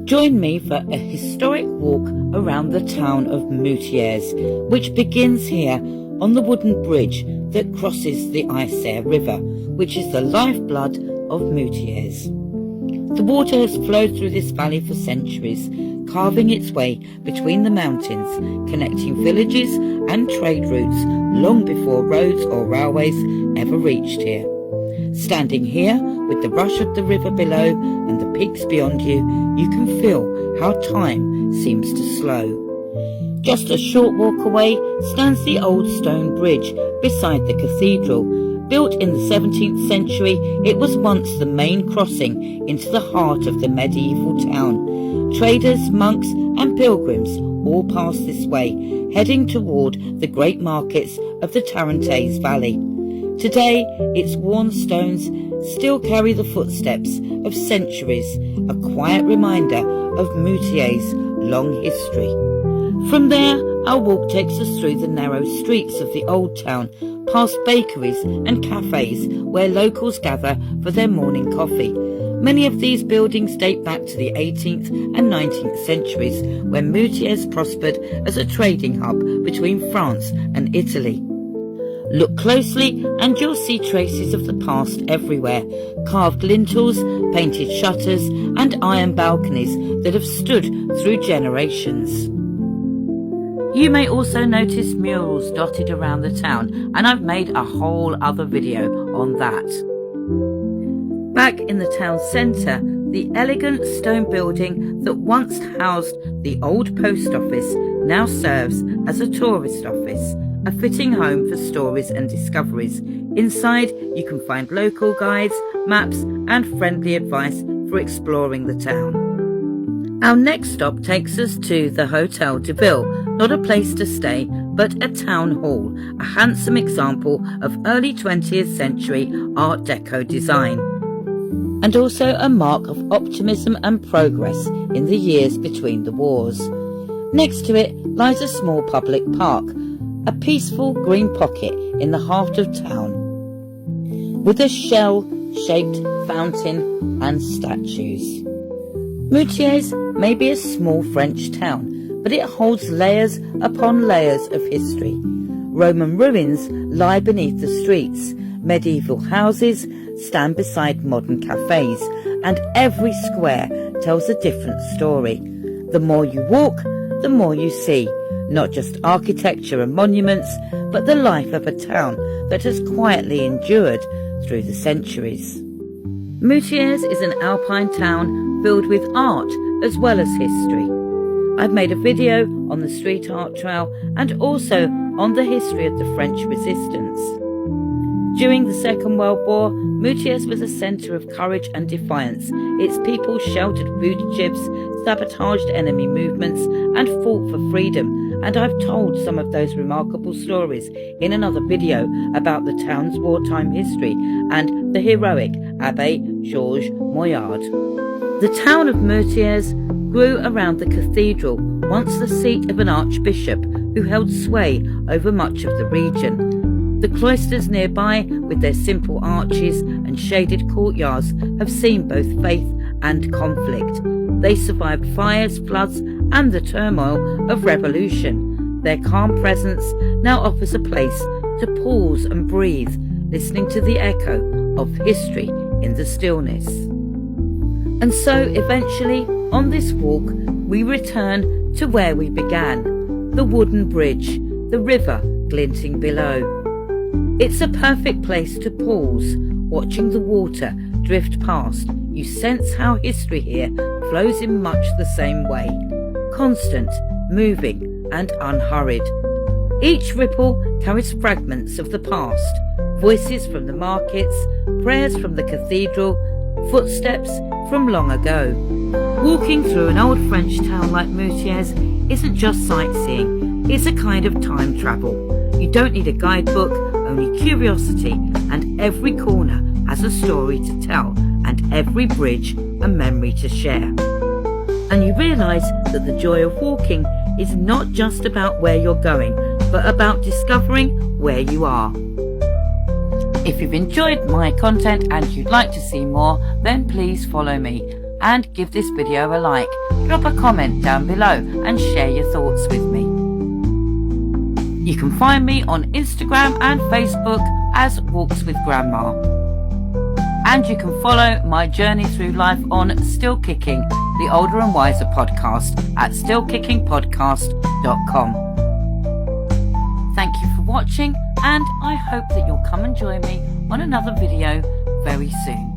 Join me for a historic walk around the town of Moutiers, which begins here on the wooden bridge that crosses the Isère River, which is the lifeblood of Moutiers. The water has flowed through this valley for centuries, carving its way between the mountains, connecting villages and trade routes long before roads or railways ever reached here. Standing here, with the rush of the river below and the peaks beyond you, you can feel how time seems to slow. Just a short walk away stands the old stone bridge beside the cathedral. Built in the 17th century, it was once the main crossing into the heart of the medieval town. Traders, monks and pilgrims all pass this way, heading toward the great markets of the Tarentaise Valley. Today, its worn stones still carry the footsteps of centuries, a quiet reminder of Moutiers' long history. From there, our walk takes us through the narrow streets of the old town, past bakeries and cafes where locals gather for their morning coffee. Many of these buildings date back to the 18th and 19th centuries, when Moutiers prospered as a trading hub between France and Italy. Look closely and you'll see traces of the past everywhere. Carved lintels, painted shutters and iron balconies that have stood through generations. You may also notice murals dotted around the town, and I've made a whole other video on that. Back in the town centre, the elegant stone building that once housed the old post office now serves as a tourist office, a fitting home for stories and discoveries. Inside, you can find local guides, maps and friendly advice for exploring the town. Our next stop takes us to the Hotel de Ville, not a place to stay, but a town hall, a handsome example of early 20th century Art Deco design, and also a mark of optimism and progress in the years between the wars. Next to it lies a small public park, a peaceful green pocket in the heart of town, with a shell-shaped fountain and statues. Moutiers may be a small French town, but it holds layers upon layers of history. Roman ruins lie beneath the streets, medieval houses stand beside modern cafes, and every square tells a different story. The more you walk, the more you see, not just architecture and monuments, but the life of a town that has quietly endured through the centuries. Moutiers is an Alpine town filled with art as well as history. I've made a video on the street art trail and also on the history of the French resistance. During the Second World War, Moutiers was a centre of courage and defiance. Its people sheltered fugitives, sabotaged enemy movements and fought for freedom. And I've told some of those remarkable stories in another video about the town's wartime history and the heroic Abbé Georges Moyard. The town of Moutiers grew around the cathedral, once the seat of an archbishop who held sway over much of the region. The cloisters nearby, with their simple arches and shaded courtyards, have seen both faith and conflict. They survived fires, floods and the turmoil of revolution. Their calm presence now offers a place to pause and breathe, listening to the echo of history in the stillness. And so eventually, on this walk, we return to where we began, the wooden bridge, the river glinting below. It's a perfect place to pause, watching the water drift past. You sense how history here flows in much the same way, constant, moving and unhurried. Each ripple carries fragments of the past, voices from the markets, prayers from the cathedral, footsteps from long ago. Walking through an old French town like Moutiers isn't just sightseeing, it's a kind of time travel. You don't need a guidebook, only curiosity, and every corner has a story to tell, and every bridge a memory to share. And you realise that the joy of walking is not just about where you're going, but about discovering where you are. If you've enjoyed my content and you'd like to see more, then please follow me. and give this video a like. Drop a comment down below and share your thoughts with me. You can find me on Instagram and Facebook as Walks with Grandma. And you can follow my journey through life on Still Kicking, the Older and Wiser podcast at stillkickingpodcast.com. Thank you for watching, and I hope that you'll come and join me on another video very soon.